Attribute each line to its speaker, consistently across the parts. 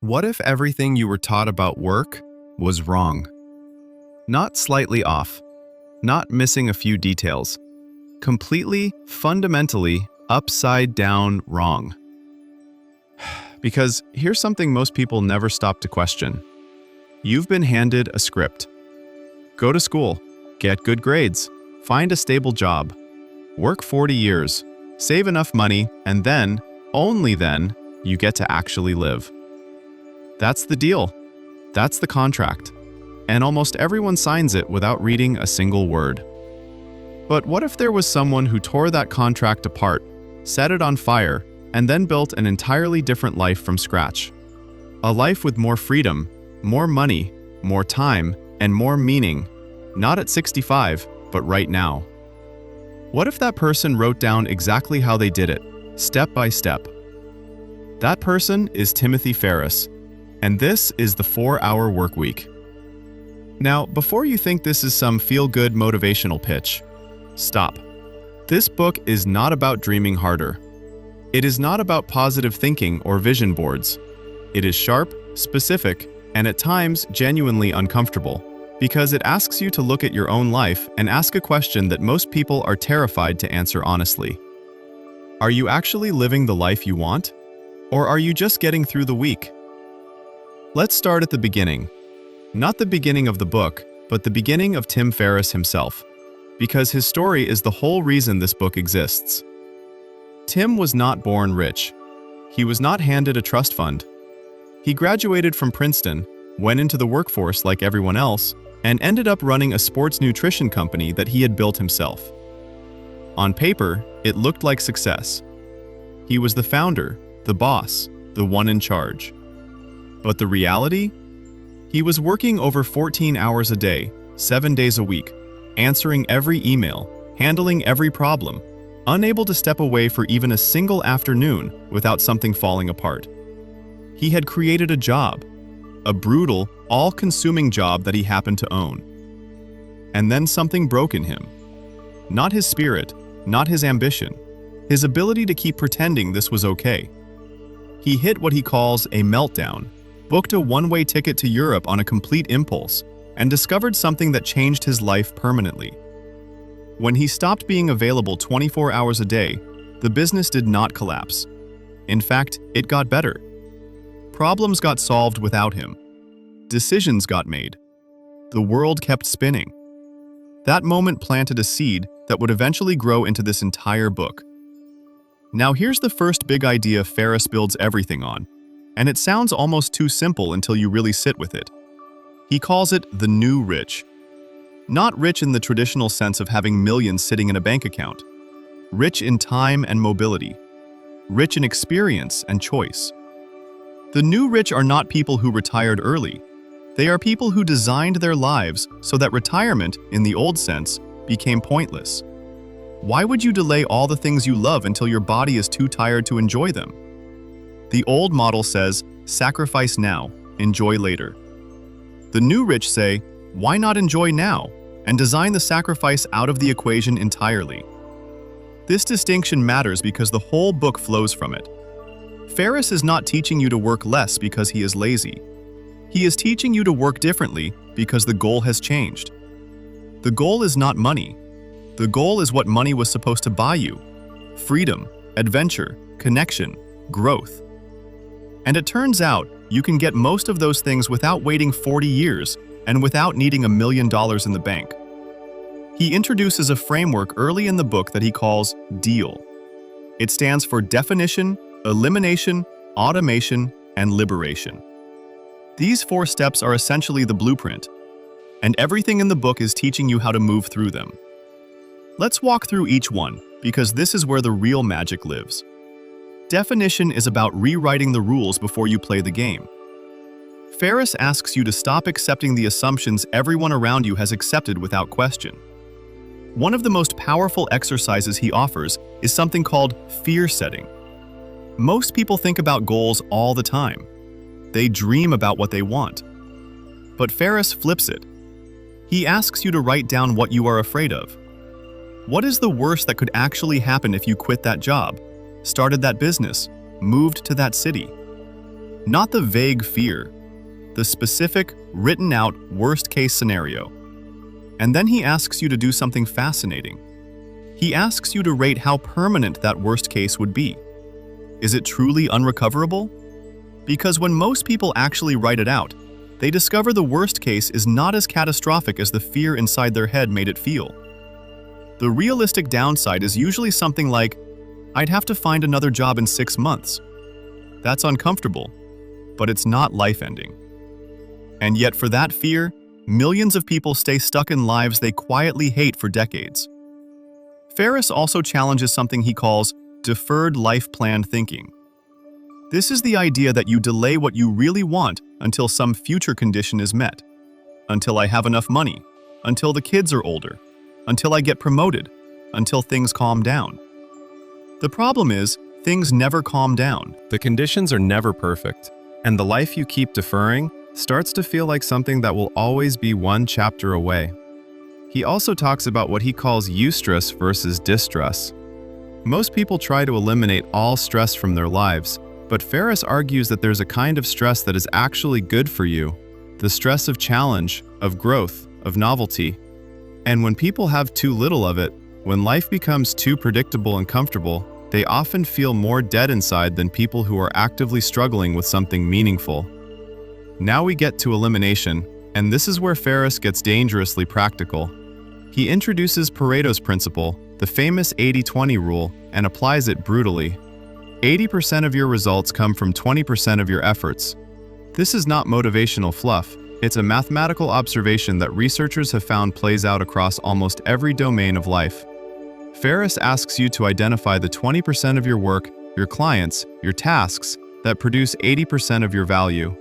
Speaker 1: What if everything you were taught about work was wrong? Not slightly off, not missing a few details. Completely, fundamentally, upside down wrong. Because here's something most people never stop to question. You've been handed a script. Go to school, get good grades, find a stable job, work 40 years, save enough money, and then, only then, you get to actually live. That's the deal. That's the contract. And almost everyone signs it without reading a single word. But what if there was someone who tore that contract apart, set it on fire, and then built an entirely different life from scratch? A life with more freedom, more money, more time, and more meaning, not at 65, but right now. What if that person wrote down exactly how they did it, step by step? That person is Timothy Ferriss, and this is the 4-Hour Workweek. Now, before you think this is some feel-good motivational pitch, stop. This book is not about dreaming harder. It is not about positive thinking or vision boards. It is sharp, specific, and at times genuinely uncomfortable, because it asks you to look at your own life and ask a question that most people are terrified to answer honestly. Are you actually living the life you want? Or are you just getting through the week? Let's start at the beginning. Not the beginning of the book, but the beginning of Tim Ferriss himself, because his story is the whole reason this book exists. Tim was not born rich. He was not handed a trust fund. He graduated from Princeton, went into the workforce like everyone else, and ended up running a sports nutrition company that he had built himself. On paper, it looked like success. He was the founder, the boss, the one in charge. But the reality? He was working over 14 hours a day, 7 days a week, answering every email, handling every problem, unable to step away for even a single afternoon without something falling apart. He had created a job, a brutal, all-consuming job that he happened to own. And then something broke in him. Not his spirit, not his ambition, his ability to keep pretending this was okay. He hit what he calls a meltdown, booked a one-way ticket to Europe on a complete impulse, and discovered something that changed his life permanently. When he stopped being available 24 hours a day, the business did not collapse. In fact, it got better. Problems got solved without him. Decisions got made. The world kept spinning. That moment planted a seed that would eventually grow into this entire book. Now here's the first big idea Ferriss builds everything on, and it sounds almost too simple until you really sit with it. He calls it the new rich. Not rich in the traditional sense of having millions sitting in a bank account. Rich in time and mobility. Rich in experience and choice. The new rich are not people who retired early. They are people who designed their lives so that retirement, in the old sense, became pointless. Why would you delay all the things you love until your body is too tired to enjoy them? The old model says, sacrifice now, enjoy later. The new rich say, why not enjoy now, and design the sacrifice out of the equation entirely? This distinction matters because the whole book flows from it. Ferriss is not teaching you to work less because he is lazy. He is teaching you to work differently because the goal has changed. The goal is not money. The goal is what money was supposed to buy you: freedom, adventure, connection, growth. And it turns out you can get most of those things without waiting 40 years and without needing $1 million in the bank. He introduces a framework early in the book that he calls DEAL. It stands for definition, elimination, automation, and liberation. These 4 steps are essentially the blueprint, and everything in the book is teaching you how to move through them. Let's walk through each one, because this is where the real magic lives. Definition is about rewriting the rules before you play the game. Ferriss asks you to stop accepting the assumptions everyone around you has accepted without question. One of the most powerful exercises he offers is something called fear setting. Most people think about goals all the time. They dream about what they want. But Ferriss flips it. He asks you to write down what you are afraid of. What is the worst that could actually happen if you quit that job, started that business, moved to that city? Not the vague fear, the specific, written-out worst-case scenario. And then he asks you to do something fascinating. He asks you to rate how permanent that worst case would be. Is it truly unrecoverable? Because when most people actually write it out, they discover the worst case is not as catastrophic as the fear inside their head made it feel. The realistic downside is usually something like, I'd have to find another job in 6 months. That's uncomfortable, but it's not life-ending. And yet for that fear, millions of people stay stuck in lives they quietly hate for decades. Ferriss also challenges something he calls deferred life plan thinking. This is the idea that you delay what you really want until some future condition is met. Until I have enough money, until the kids are older, until I get promoted, until things calm down. The problem is, things never calm down.
Speaker 2: The conditions are never perfect, and the life you keep deferring starts to feel like something that will always be one chapter away. He also talks about what he calls eustress versus distress. Most people try to eliminate all stress from their lives, but Ferriss argues that there's a kind of stress that is actually good for you, the stress of challenge, of growth, of novelty. And when people have too little of it, when life becomes too predictable and comfortable, they often feel more dead inside than people who are actively struggling with something meaningful. Now we get to elimination, and this is where Ferriss gets dangerously practical. He introduces Pareto's principle, the famous 80-20 rule, and applies it brutally. 80% of your results come from 20% of your efforts. This is not motivational fluff, it's a mathematical observation that researchers have found plays out across almost every domain of life. Ferriss asks you to identify the 20% of your work, your clients, your tasks, that produce 80% of your value.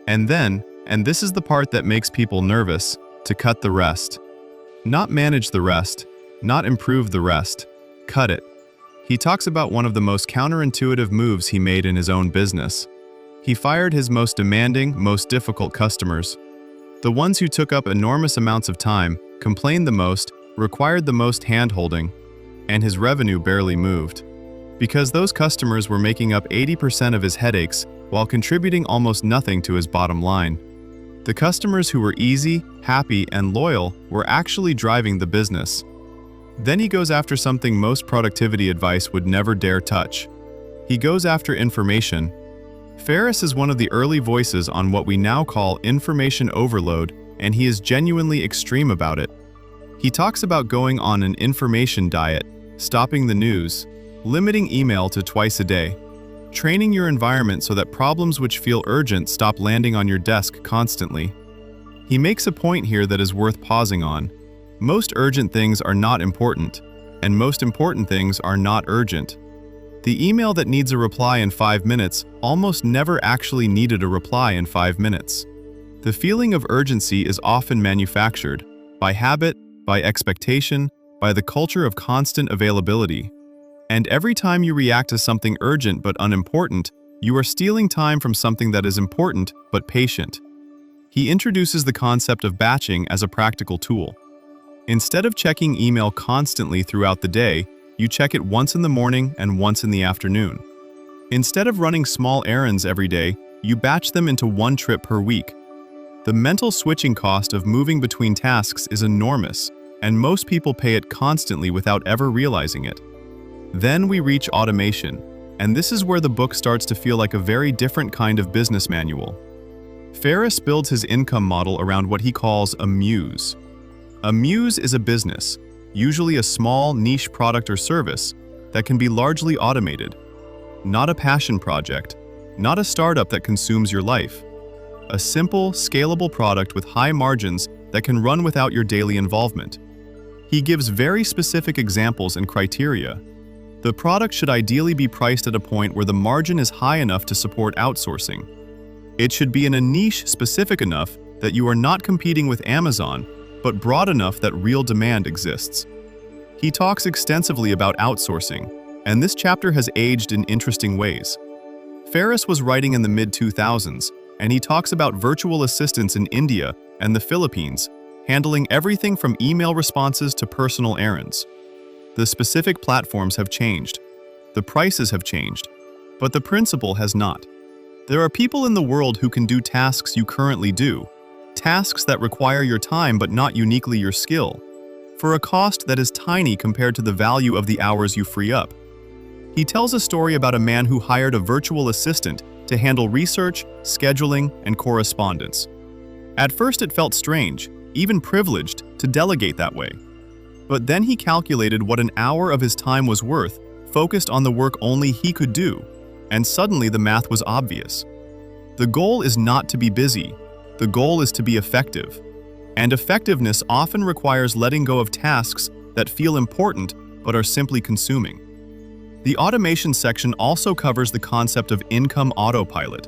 Speaker 2: And then, and this is the part that makes people nervous, to cut the rest. Not manage the rest, not improve the rest, cut it. He talks about one of the most counterintuitive moves he made in his own business. He fired his most demanding, most difficult customers. The ones who took up enormous amounts of time, complained the most, required the most hand-holding, and his revenue barely moved. Because those customers were making up 80% of his headaches while contributing almost nothing to his bottom line. The customers who were easy, happy, and loyal were actually driving the business. Then he goes after something most productivity advice would never dare touch. He goes after information. Ferriss is one of the early voices on what we now call information overload, and he is genuinely extreme about it. He talks about going on an information diet, stopping the news, limiting email to twice a day, training your environment so that problems which feel urgent stop landing on your desk constantly. He makes a point here that is worth pausing on. Most urgent things are not important, and most important things are not urgent. The email that needs a reply in 5 minutes almost never actually needed a reply in 5 minutes. The feeling of urgency is often manufactured, by habit, by expectation, by the culture of constant availability. And every time you react to something urgent but unimportant, you are stealing time from something that is important but patient. He introduces the concept of batching as a practical tool. Instead of checking email constantly throughout the day, you check it once in the morning and once in the afternoon. Instead of running small errands every day, you batch them into one trip per week. The mental switching cost of moving between tasks is enormous, and most people pay it constantly without ever realizing it. Then we reach automation, and this is where the book starts to feel like a very different kind of business manual. Ferriss builds his income model around what he calls a muse. A muse is a business, usually a small niche product or service, that can be largely automated. Not a passion project, not a startup that consumes your life. A simple, scalable product with high margins that can run without your daily involvement. He gives very specific examples and criteria. The product should ideally be priced at a point where the margin is high enough to support outsourcing. It should be in a niche specific enough that you are not competing with Amazon, but broad enough that real demand exists. He talks extensively about outsourcing, and this chapter has aged in interesting ways. Ferriss was writing in the mid-2000s, and he talks about virtual assistants in India and the Philippines, handling everything from email responses to personal errands. The specific platforms have changed. The prices have changed, but the principle has not.
Speaker 1: There are people in the world who can do tasks you currently do, tasks that require your time but not uniquely your skill, for a cost that is tiny compared to the value of the hours you free up. He tells a story about a man who hired a virtual assistant to handle research, scheduling, and correspondence. At first it felt strange, even privileged, to delegate that way. But then he calculated what an hour of his time was worth, focused on the work only he could do, and suddenly the math was obvious. The goal is not to be busy. The goal is to be effective. And effectiveness often requires letting go of tasks that feel important but are simply consuming. The automation section also covers the concept of income autopilot.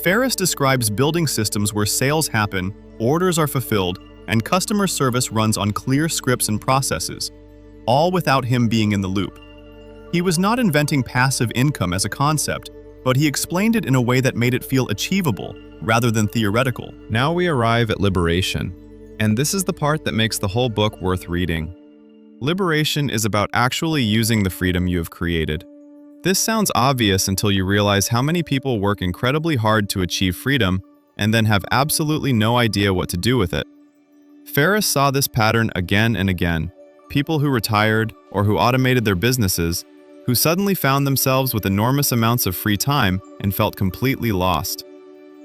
Speaker 1: Ferriss describes building systems where sales happen, orders are fulfilled, and customer service runs on clear scripts and processes, all without him being in the loop. He was not inventing passive income as a concept, but he explained it in a way that made it feel achievable rather than theoretical.
Speaker 2: Now we arrive at liberation, and this is the part that makes the whole book worth reading. Liberation is about actually using the freedom you have created. This sounds obvious until you realize how many people work incredibly hard to achieve freedom and then have absolutely no idea what to do with it. Ferriss saw this pattern again and again. People who retired or who automated their businesses, who suddenly found themselves with enormous amounts of free time and felt completely lost.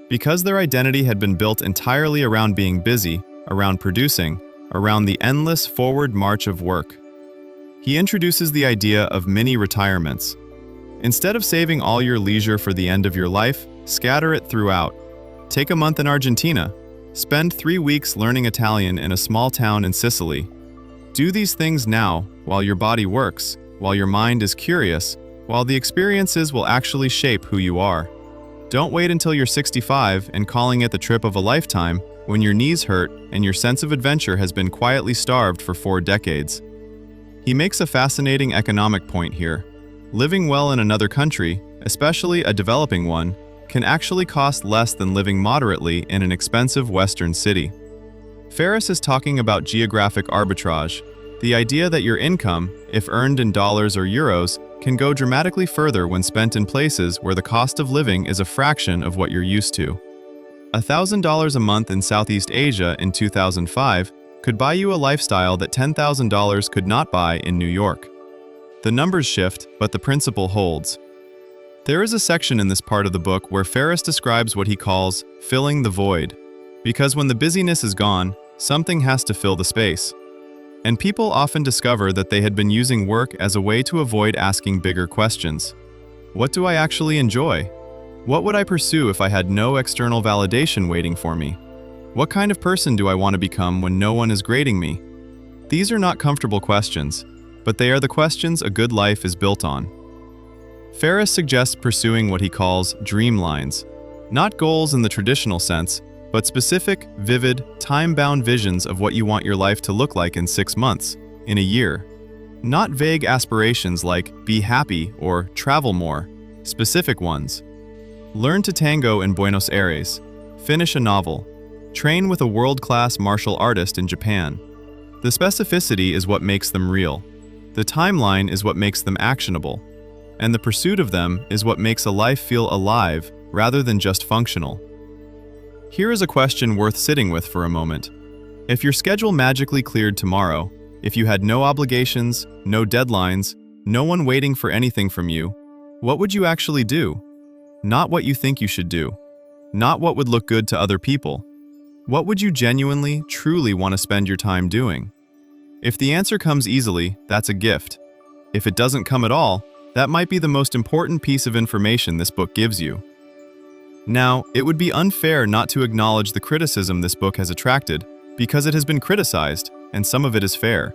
Speaker 2: Because their identity had been built entirely around being busy, around producing, around the endless forward march of work. He introduces the idea of mini-retirements. Instead of saving all your leisure for the end of your life, scatter it throughout. Take a month in Argentina. Spend 3 weeks learning Italian in a small town in Sicily. Do these things now, while your body works, while your mind is curious, while the experiences will actually shape who you are. Don't wait until you're 65 and calling it the trip of a lifetime when your knees hurt and your sense of adventure has been quietly starved for 4 decades. He makes a fascinating economic point here. Living well in another country, especially a developing one, can actually cost less than living moderately in an expensive Western city. Ferriss is talking about geographic arbitrage, the idea that your income, if earned in dollars or euros, can go dramatically further when spent in places where the cost of living is a fraction of what you're used to. $1,000 a month in Southeast Asia in 2005 could buy you a lifestyle that $10,000 could not buy in New York. The numbers shift, but the principle holds. There is a section in this part of the book where Ferriss describes what he calls filling the void, because when the busyness is gone, something has to fill the space. And people often discover that they had been using work as a way to avoid asking bigger questions. What do I actually enjoy? What would I pursue if I had no external validation waiting for me? What kind of person do I want to become when no one is grading me? These are not comfortable questions, but they are the questions a good life is built on. Ferriss suggests pursuing what he calls dream lines, not goals in the traditional sense, but specific, vivid, time-bound visions of what you want your life to look like in 6 months, in a year. Not vague aspirations like be happy or travel more, specific ones. Learn to tango in Buenos Aires, finish a novel, train with a world-class martial artist in Japan. The specificity is what makes them real. The timeline is what makes them actionable. And the pursuit of them is what makes a life feel alive rather than just functional. Here is a question worth sitting with for a moment. If your schedule magically cleared tomorrow, if you had no obligations, no deadlines, no one waiting for anything from you, what would you actually do? Not what you think you should do. Not what would look good to other people. What would you genuinely, truly want to spend your time doing? If the answer comes easily, that's a gift. If it doesn't come at all, that might be the most important piece of information this book gives you. Now, it would be unfair not to acknowledge the criticism this book has attracted, because it has been criticized, and some of it is fair.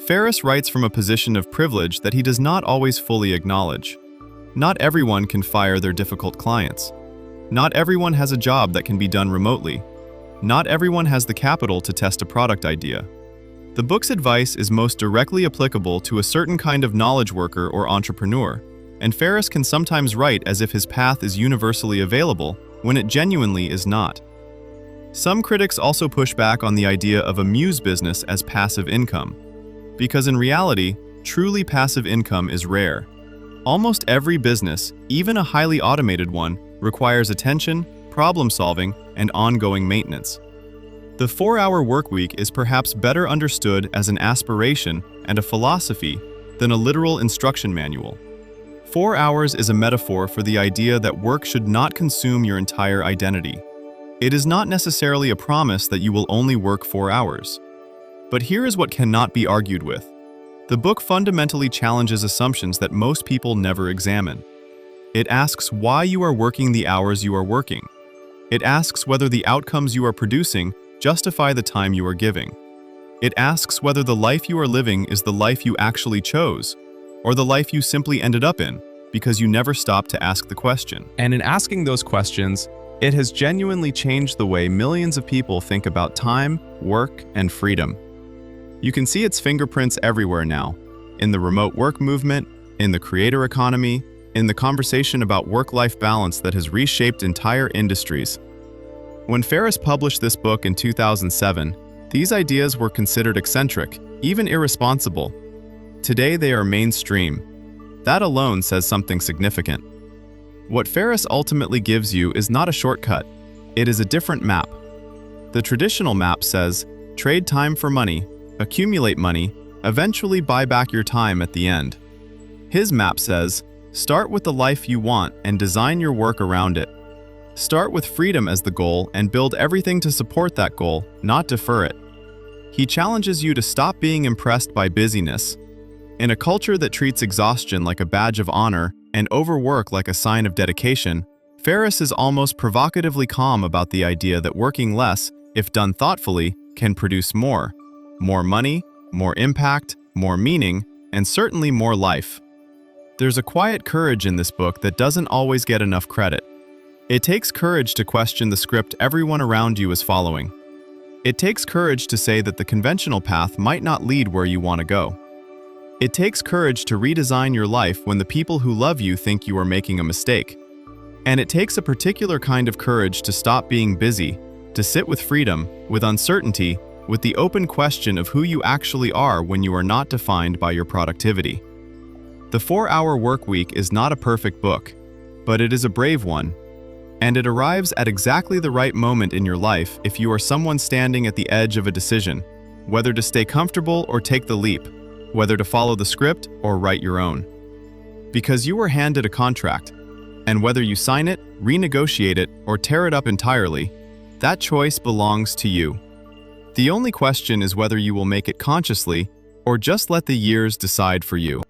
Speaker 2: Ferriss writes from a position of privilege that he does not always fully acknowledge. Not everyone can fire their difficult clients. Not everyone has a job that can be done remotely. Not everyone has the capital to test a product idea. The book's advice is most directly applicable to a certain kind of knowledge worker or entrepreneur, and Ferriss can sometimes write as if his path is universally available when it genuinely is not. Some critics also push back on the idea of a muse business as passive income, because in reality, truly passive income is rare. Almost every business, even a highly automated one, requires attention, problem-solving, and ongoing maintenance. The 4-hour workweek is perhaps better understood as an aspiration and a philosophy than a literal instruction manual. 4 hours is a metaphor for the idea that work should not consume your entire identity. It is not necessarily a promise that you will only work 4 hours. But here is what cannot be argued with. The book fundamentally challenges assumptions that most people never examine. It asks why you are working the hours you are working. It asks whether the outcomes you are producing justify the time you are giving. It asks whether the life you are living is the life you actually chose, or the life you simply ended up in because you never stopped to ask the question. And in asking those questions, it has genuinely changed the way millions of people think about time, work, and freedom. You can see its fingerprints everywhere now, in the remote work movement, in the creator economy, in the conversation about work-life balance that has reshaped entire industries. When Ferriss published this book in 2007, these ideas were considered eccentric, even irresponsible. Today they are mainstream. That alone says something significant. What Ferriss ultimately gives you is not a shortcut. It is a different map. The traditional map says, trade time for money, accumulate money, eventually buy back your time at the end. His map says, start with the life you want and design your work around it. Start with freedom as the goal and build everything to support that goal, not defer it. He challenges you to stop being impressed by busyness. In a culture that treats exhaustion like a badge of honor and overwork like a sign of dedication, Ferriss is almost provocatively calm about the idea that working less, if done thoughtfully, can produce more. More money, more impact, more meaning, and certainly more life. There's a quiet courage in this book that doesn't always get enough credit. It takes courage to question the script everyone around you is following. It takes courage to say that the conventional path might not lead where you want to go. It takes courage to redesign your life when the people who love you think you are making a mistake. And it takes a particular kind of courage to stop being busy, to sit with freedom, with uncertainty, with the open question of who you actually are when you are not defined by your productivity. The 4-hour Workweek is not a perfect book, but it is a brave one. And it arrives at exactly the right moment in your life if you are someone standing at the edge of a decision, whether to stay comfortable or take the leap, whether to follow the script or write your own. Because you were handed a contract, and whether you sign it, renegotiate it, or tear it up entirely, that choice belongs to you. The only question is whether you will make it consciously or just let the years decide for you.